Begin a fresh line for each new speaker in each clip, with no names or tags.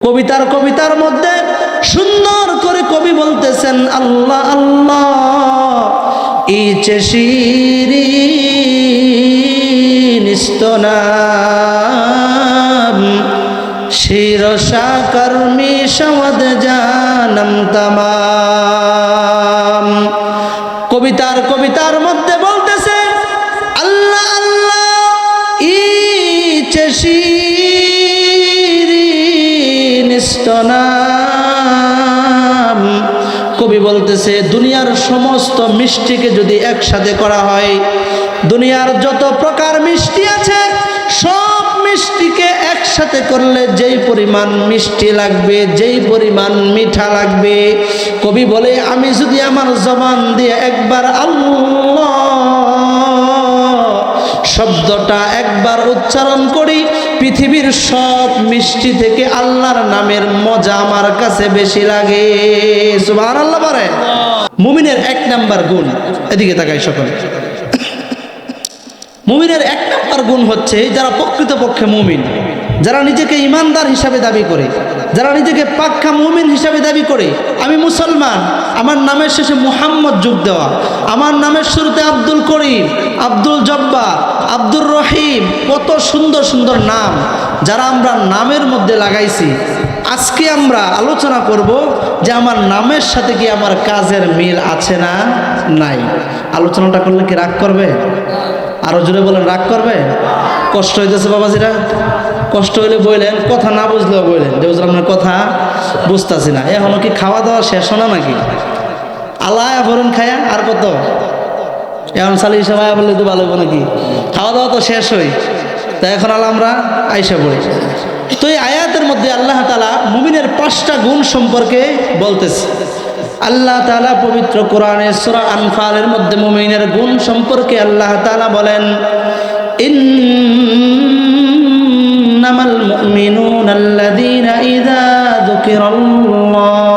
কবিতার মধ্যে সুন্দর করে কবি বলতেছেন আল্লাহ আল্লাহ ইচে শিরিন ইস্তনাম শিরসা কর্মী সমাদ জানম তামাম। কবিতার মধ্যে বলতেছে আল্লাহ আল্লাহ ইচে শিরিন ইস্তনাম। কবি বলতেছে দুনিয়ার সমস্ত মিষ্টিকে যদি একসাথে করা হয়, দুনিয়ার যত প্রকার মিষ্টি আছে সব মিষ্টিকে একসাথে করলে যেই পরিমাণ মিষ্টি লাগবে, যেই পরিমাণ মিঠা লাগবে, কবি বলে আমি যদি আমার জবান দিয়ে একবার আল্লাহ শব্দটা একবার উচ্চারণ করি, পৃথিবীর সব মিষ্টি থেকে আল্লাহর নামের মজা আমার কাছে বেশি লাগে। সুবহানাল্লাহ বলে। মুমিনের এক নাম্বার গুণ, এদিকে তাকাই সকলে, মুমিনের এক নাম্বার গুণ হচ্ছে যারা প্রকৃতপক্ষে মুমিন, যারা নিজেকে ইমানদার হিসাবে দাবি করে, যারা নিজেকে পাক্কা মুমিন হিসাবে দাবি করে, আমি মুসলমান, আমার নামের শেষে মুহাম্মদ যোগ দেওয়া, আমার নামের শুরুতে আব্দুল করিম, আব্দুল জব্বার, আব্দুর রহিম, কত সুন্দর সুন্দর নাম যারা আমরা নামের মধ্যে লাগাইছি। আজকে আমরা আলোচনা করব যে আমার নামের সাথে কি আমার কাজের মিল আছে না নাই। আলোচনাটা করলে কি রাগ করবে? আরো জোরে বলেন, রাগ করবে? কষ্ট হইতেছে বাবাজিরা? কষ্ট হইলে বললেন, কথা না বুঝলেও বললেন যে আপনার কথা বুঝতেছি না। এখনো কি খাওয়া দাওয়া শেষ হলো নাকি? আলায়া ভরুন খায়া আর কত এখন সালি হিসাবে বললে তো ভালো হইব নাকি? খাওয়া দাওয়া তো শেষ হই, তা এখন আমরা আইসা পড়ি। তো এই আয়াতের মধ্যে আল্লাহ তাআলা মুমিনের 5টা গুণ সম্পর্কে বলতেছে। আল্লাহ তাআলা পবিত্র কোরআনে সূরা আনফালের মধ্যে মুমিনের গুণ সম্পর্কে আল্লাহ তাআলা বলেন, ইন্নামাল মুমিনুনা আল্লাযীনা ইযা যুকিরাল্লাহু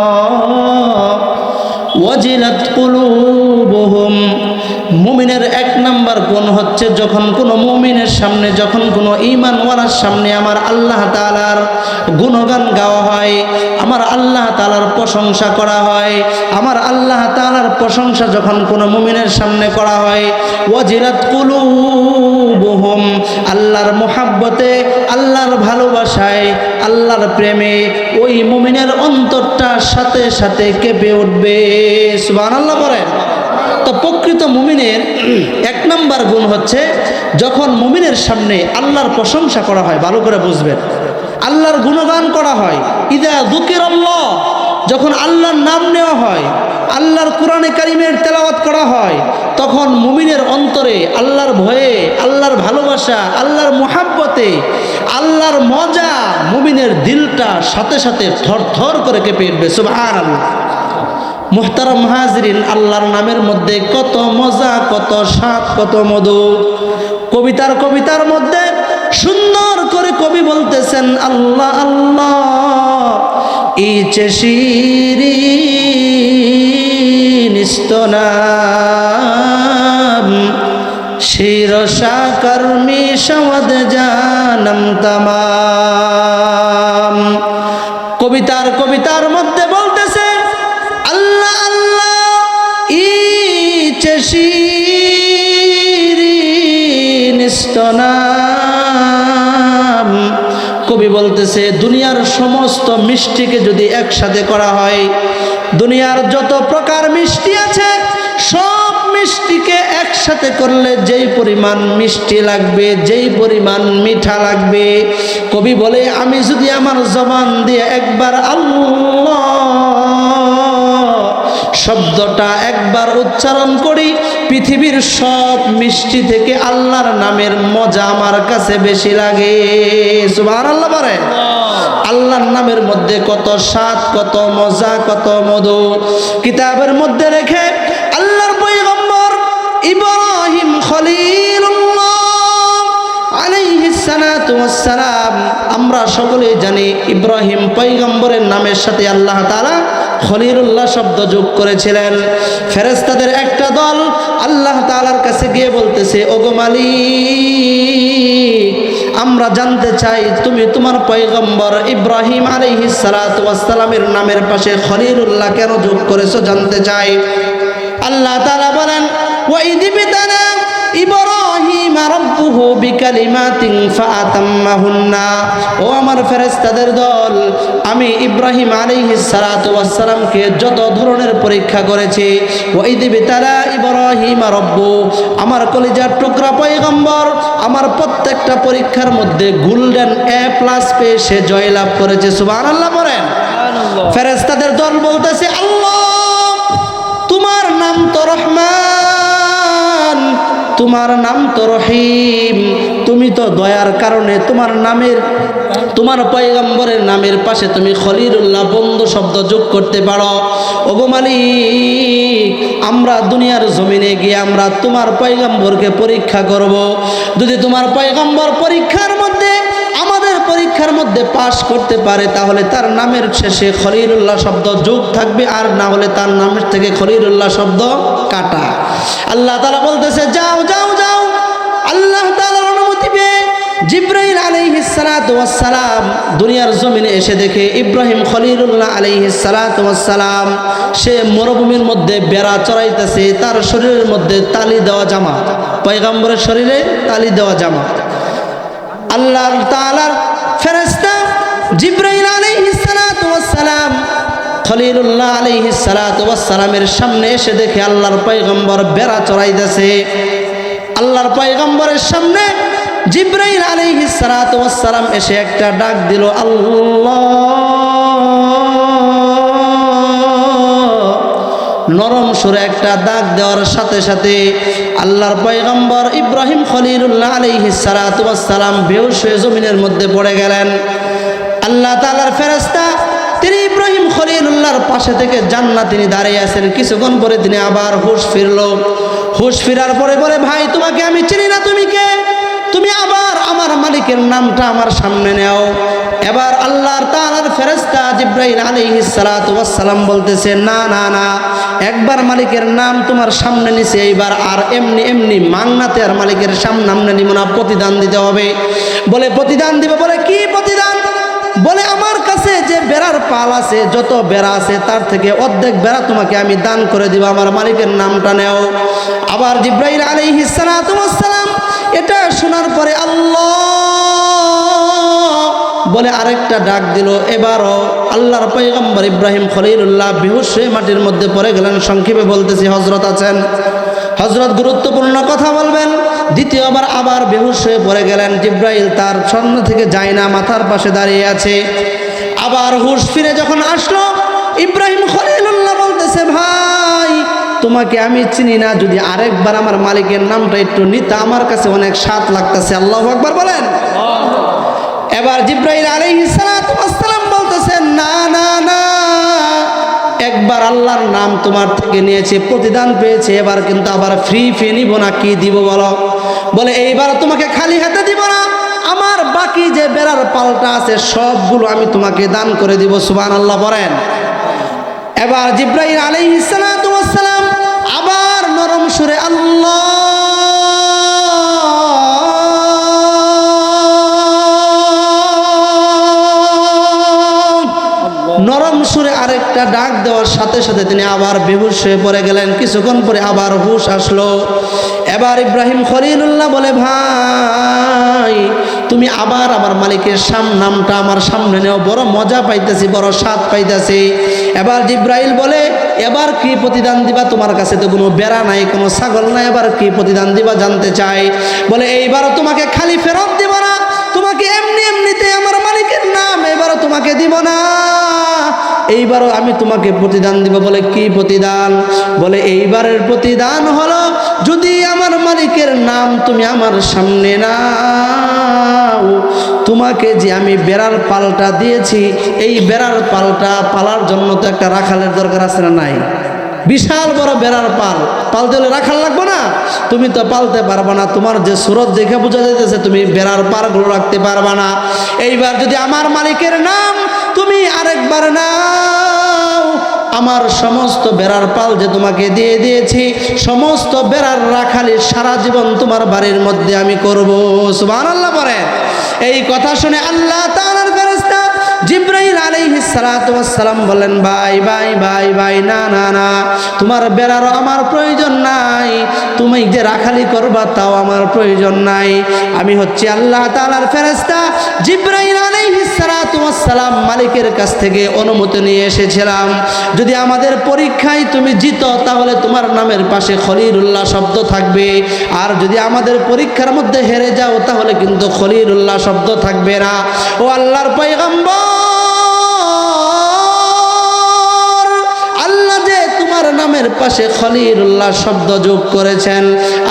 ওয়াজিলাত কুলুবুহুম। মুমিনের এক নাম্বার গুণ হচ্ছে যখন কোনো মুমিনের সামনে, যখন কোনো ঈমানওয়ালার সামনে আমার আল্লাহ তাআলার গুণগান গাওয়া হয়, আমার আল্লাহ তাআলার প্রশংসা করা হয়, আমার আল্লাহ তাআলার প্রশংসা যখন কোনো মুমিনের সামনে করা হয়, ওয়াজিলাত কুলুবুহুম, আল্লাহর মুহাব্বতে, আল্লাহর ভালোবাসায়, আল্লাহর প্রেমে ওই মুমিনের অন্তরটা সাথে সাথে কেঁপে উঠবে। সুবহানাল্লাহ বলেন। তো প্রকৃত মুমিনের এক নাম্বার গুণ হচ্ছে যখন মুমিনের সামনে আল্লাহর প্রশংসা করা হয়, ভালো করে বুঝবেন, আল্লাহর গুণগান করা হয়, ইযা যুকিরাল্লাহ, যখন আল্লাহর নাম নেওয়া হয়, আল্লাহর কোরআনে কারিমের তেলাওয়াত করা হয়, তখন মুমিনের অন্তরে আল্লাহর ভয়ে, আল্লাহর ভালোবাসা, আল্লাহর মুহাব্বতে, আল্লাহর মজা, মুমিনের দিলটা সাথে সাথে থরথর করে কেঁপে উঠবে। সুবহানাল্লাহ। মুহতারাম হাজরিন, আল্লাহর নামের মধ্যে কত মজা, কত স্বাদ, কত মধু। কবিতার মধ্যে সুন্দর করে কবি বলতেছেন আল্লাহ আল্লাহ ইচে শিরিন ইস্তনাম শিরসা কর্মী সমাদ জানম তামাম। কবিতার মধ্যে বলতেছে আল্লাহ আল্লাহ ইচে শিরিন ইস্তনাম। কবি বলতেছে দুনিয়ার সমস্ত মিষ্টিকে যদি একসাথে করা হয়, দুনিয়ার যত প্রকার মিষ্টি আছে সব মিষ্টিকে একসাথে করলে যেই পরিমাণ মিষ্টি লাগবে, যেই পরিমাণ মিঠা লাগবে, কবি বলে আমি যদি আমার জবান দিয়ে একবার আল্লাহ শব্দটা একবার উচ্চারণ করি, পৃথিবীর সব মিষ্টি থেকে আল্লাহর নামের মজা আমার কাছে বেশি লাগে। সুবহানাল্লাহ বলে। আল্লাহর নামের মধ্যে কত স্বাদ, কত মজা, কত মধু। কিতাবের মধ্যে রেখে আল্লাহর পয়গম্বর ইব্রাহিম খলিলুল্লাহ আলাইহিস সালাতু ওয়াস সালাম, আমরা সকলেই জানি ইব্রাহিম পয়গম্বরের নামের সাথে আল্লাহ তাআলা খলিলুল্লাহ শব্দ যোগ করেছিলেন। ফেরেশতাদের একটা দল আল্লাহ তাআলার কাছে গিয়ে বলতেছে, ওগো মালিক, আমরা জানতে চাই তুমি তোমার পয়গম্বর ইব্রাহিম আলাইহিস সালাতু ওয়াস সালামের নামের পাশে খলিলুল্লাহ কেন যোগ করেছো জানতে চাই। আল্লাহ তাআলা বলেন ওয়াইদ বিতানা ইব্রাহিম রাব্বুহু বিকালিমাতিন ফাআতাম্মাহুন্না। ও আমার ফেরেশতাদের দল, আমি ইব্রাহিম আলাইহিস সালাতু ওয়াস সালামকে যত ধরনের পরীক্ষা করেছি, ওয়াইদ বিতালা ইব্রাহিম রাব্বু, আমার কলিজার টুকরা পয়গম্বর আমার প্রত্যেকটা পরীক্ষার মধ্যে গোল্ডেন A+ পেয়ে সে জয়লাভ করেছে। সুবহানাল্লাহ বলেন। ফেরেশতাদের দল বলতেছে আল্লাহ তোমার নাম তো রহমান, তোমার নাম তো রহিম, তুমি তো দয়ার কারণে তোমার পয়গম্বরের নামের পাশে তুমি খলিলুল্লাহ বন্ধু শব্দ যোগ করতে পারো। ওগো মালিক, আমরা দুনিয়ার জমিনে গিয়ে আমরা তোমার পয়গম্বরকে পরীক্ষা করব। যদি তোমার পয়গম্বর আমাদের পরীক্ষার মধ্যে পাশ করতে পারে তাহলে তার নামের শেষে খলিলুল্লাহ শব্দ যোগ থাকবে, আর না হলে তার নামের থেকে খলিলুল্লাহ শব্দ কাটা। আল্লাহ তাআলা বলতেছে যাও যাও যাও। আল্লাহ তাআলার অনুমতি পেয়ে জিবরাইল আলাইহিস সালাতু ওয়াস সালাম দুনিয়ার জমিনে এসে দেখে ইব্রাহিম খলিলুল্লাহ আলাইহিস সালাতু ওয়াস সালাম সে মরুভূমির মধ্যে বেড়া চড়াইতেছে, তার শরীরের মধ্যে তালি দেওয়া জামা, পয়গম্বরের শরীরে তালি দেওয়া জামা। আল্লাহ তাআলার ফেরেশতা জিবরাইল আলাইহিস সালাতু ওয়াস সালাম খলিলুল্লাহ আলাইহিস সালাতু ওয়াস সালামের সামনে এসে দেখে আল্লাহর পয়গম্বর বেড়া চড়াইতেছে। আল্লাহর পয়গম্বরের সামনে জিবরাইল আলাইহিস সালাতু ওয়াস সালাম এসে একটা ডাক দিল, আল্লাহ। নরম সুরে একটা ডাক দেওয়ার সাথে সাথে আল্লাহর পয়গম্বর ইব্রাহিম খলিলুল্লাহ আলাইহিস সালাতু ওয়াস সালাম বেহুশ হয়ে জমিনের মধ্যে পড়ে গেলেন। আল্লাহ তাআলার ফেরেশতা তিনি ইব্রাহিম খলিলুল্লাহর পাশে থেকে তিনি দাঁড়িয়ে আছেন। কিছুক্ষণ পরে তিনি আবার হুঁশ ফিরল। হুঁশ ফিরার পরে বলে, ভাই তোমাকে আমি চিনি না, তুমি কে? তুমি আবার আমার মালিকের নামটা আমার সামনে নেও। এবার আল্লাহ তাআলার ফেরেশতা জিবরাইল আলাইহিস সালাতু ওয়াস সালাম বলতেছে না না না, একবার মালিকের নাম তোমার সামনে নিছে, এইবার আর এমনি এমনি মাংনাতে আর মালিকের সামনে নিব না, প্রতিদান দিতে হবে। বলে প্রতিদান দিবে? বলে কি প্রতিদান? বলে আমার কাছে যে বেড়ার পাল আছে, যত বেড়া আছে তার থেকে অর্ধেক বেড়া তোমাকে আমি দান করে দিব, আমার মালিকের নামটা নেও। আবার জিবরাইল আলাইহিস সালাতু ওয়াস সালাম এটা শোনার পরে আল্লাহ বলে আরেকটা ডাক দিল। এবারও আল্লাহর পয়গম্বর ইব্রাহিম খলিলুল্লাহ বেহুশ হয়ে মাটির মধ্যে পড়ে গেলেন। সংক্ষেপে বলতেছি, হযরত আছেন, হযরত গুরুত্বপূর্ণ কথা বলবেন। দ্বিতীয়বার আবার বেহুশ হয়ে পড়ে গেলেন। জিবরাইল তার সামনে থেকে যায় না, মাথার পাশে দাঁড়িয়ে আছে। আবার হুঁশ ফিরে যখন আসলো, ইব্রাহিম খলিলুল্লাহ বলতেছে, ভাই তোমাকে আমি চিনি না, যদি আরেকবার আমার মালিকের নামটা একটু নিতে, আমার কাছে অনেক স্বাদ লাগতেছে। আল্লাহু আকবার বলেন। এবার জিবরাইল আলাইহিস সালাতু ওয়াস সালাম বলতেছেন, না না না, একবার আল্লাহর নাম তোমার থেকে নিয়েছে, প্রতিদান পেয়েছে, এবার কিন্তু আবার ফ্রি নিব না, কি দিব বলো? বলে এইবার তোমাকে খালি হাতে দিব না, আমার বাকি যে বেড়ার পালটা আছে সবগুলো আমি তোমাকে দান করে দিব। সুবহানাল্লাহ বলেন। এবার জিবরাইল আলাইহিস সালাতু ওয়াস সালাম আবার নরম সুরে আল্লাহ নরম সুরে আরেকটা ডাক দেওয়ার সাথে সাথে তিনি আবার বেহুশ হয়ে পড়ে গেলেন। কিছুক্ষণ পরে আবার হুঁশ আসলো। এবার ইব্রাহিম খলিলুল্লাহ বলে, ভাই তুমি আবার আমার মালিকের নামটা আমার সামনে নেও, বড় মজা পাইতেছি, বড় স্বাদ পাইতেছি। এবার জিবরাইল বলে, এবার কি প্রতিদান দিবা? তোমার কাছে তো কোনো বেড়া নাই, কোনো ছাগল নাই, এবার কি প্রতিদান দিবা জানতে চাই। বলে এইবারও তোমাকে খালি ফেরত দিব না, তোমাকে এমনি এমনিতে আমার মালিকের নাম এবারও তোমাকে দিব না, এইবারও আমি তোমাকে প্রতিদান দিব। বলে কি প্রতিদান? বলে এইবারের প্রতিদান হলো, যদি আমার মালিকের নাম তুমি আমার সামনে নাও, তোমাকে যে আমি বেড়ার পালটা দিয়েছি, এই বেড়ার পালটা পালার জন্য তো একটা রাখালের দরকার আছে না নাই? বিশাল বড় বেড়ার পালতে হলে রাখাল লাগবে না? তুমি তো পালতে পারবে না, তোমার যে সুরত দেখে বোঝা যাইতেছে তুমি বেড়ার পালগুলো রাখতে পারবে না। এইবার যদি আমার মালিকের নাম তুমি আরেকবার নাও, আমার সমস্ত বেড়ার পাল যে তোমাকে দিয়ে দিয়েছি, সমস্ত বেড়ার রাখালি সারা জীবন তোমার বাড়ির মধ্যে আমি করব। সুবহানাল্লাহ বলেন। এই কথা শুনে আল্লাহ তাআলার ফেরেশতা জিবরাইল আলাইহিস সালাতু ওয়াস সালাম বলেন, ভাই ভাই ভাই ভাই, না না না, তোমার বেড়ারও আমার প্রয়োজন নাই, তুমি যে রাখালি করবা তাও আমার প্রয়োজন নাই। আমি হচ্ছে আল্লাহ তাআলার ফেরেশতা জিবরাইল আলাইহিস সালাতু ওয়াস সালাম মালিকের কাছ থেকে অনুমতি নিয়ে এসেছিলাম, যদি আমাদের পরীক্ষায় তুমি জিতো তাহলে তোমার নামের পাশে খলিলুল্লাহ শব্দ থাকবে, আর যদি আমাদের পরীক্ষার মধ্যে হেরে যাও তাহলে কিন্তু খলিলুল্লাহ শব্দ থাকবে না। ও আল্লাহর পয়গম্বর, আল্লাহ যে তোমার নামের পাশে খলিলুল্লাহ শব্দ যোগ করেছেন,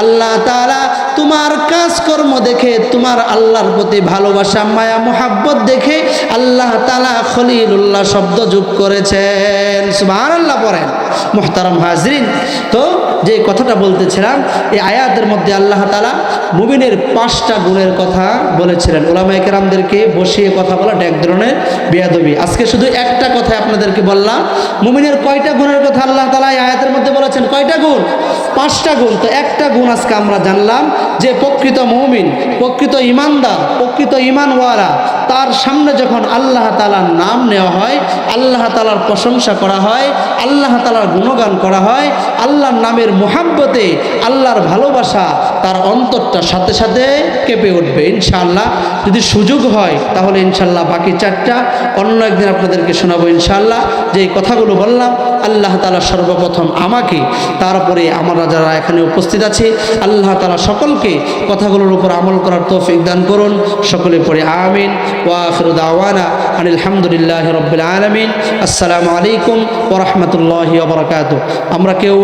আল্লাহ তাআলা তোমার কাজকর্ম দেখে, তোমার আল্লাহর প্রতি ভালোবাসা মায়া মুহাব্বত দেখে আল্লাহ তাআলা খলিলুল্লাহ শব্দ যোগ করেছেন। সুবহানাল্লাহ পড়েন। মুহতারাম হাজরিন, তো যে কথাটা বলতেছিলাম, এই আয়াতের মধ্যে আল্লাহ তাআলা মুমিনের 5টা গুণের কথা বলেছিলেন। উলামায়ে কেরামদেরকে বসিয়ে কথা বলাটা এক ধরনের বেয়াদবি। আজকে শুধু একটা কথা আপনাদেরকে বললাম, মুমিনের কয়টা গুণের কথা আল্লাহ তাআলা এই আয়াতের মধ্যে বলেছেন? কয়টা গুণ? 5টা গুণ। তো একটা গুণ আজকে আমরা জানলাম যে প্রকৃত মুমিন, প্রকৃত ইমানদার, প্রকৃত ইমানওয়ালা, তার সামনে যখন আল্লাহ তাআলার নাম নেওয়া হয়, আল্লাহ তাআলার প্রশংসা করা হয়, আল্লাহ তাআলার গুণগান করা হয়, আল্লাহর নামের মুহাব্বতে, আল্লাহর ভালোবাসা তার অন্তরটা সাথে সাথে কেঁপে উঠবে ইনশাআল্লাহ। যদি সুযোগ হয় তাহলে ইনশাআল্লাহ বাকি 4টা অন্য একদিন আপনাদেরকে শোনাবো ইনশাআল্লাহ। যে এই কথাগুলো বললাম, আল্লাহ তাআলা সর্বপ্রথম আমাকে, তারপরে আমরা যারা এখানে উপস্থিত আছি, আল্লাহ তাআলা সকলকে কথাগুলোর উপর আমল করার তৌফিক দান করুন। সকলে পড়ে আমিন। ওয়া আখিরু দাওয়ানা আনিল হামদুলিল্লাহি রাব্বিল আলামিন। আসসালামু আলাইকুম ওয়া রাহমাতুল্লাহি ওয়া বারাকাতুহু। আমরা কেউ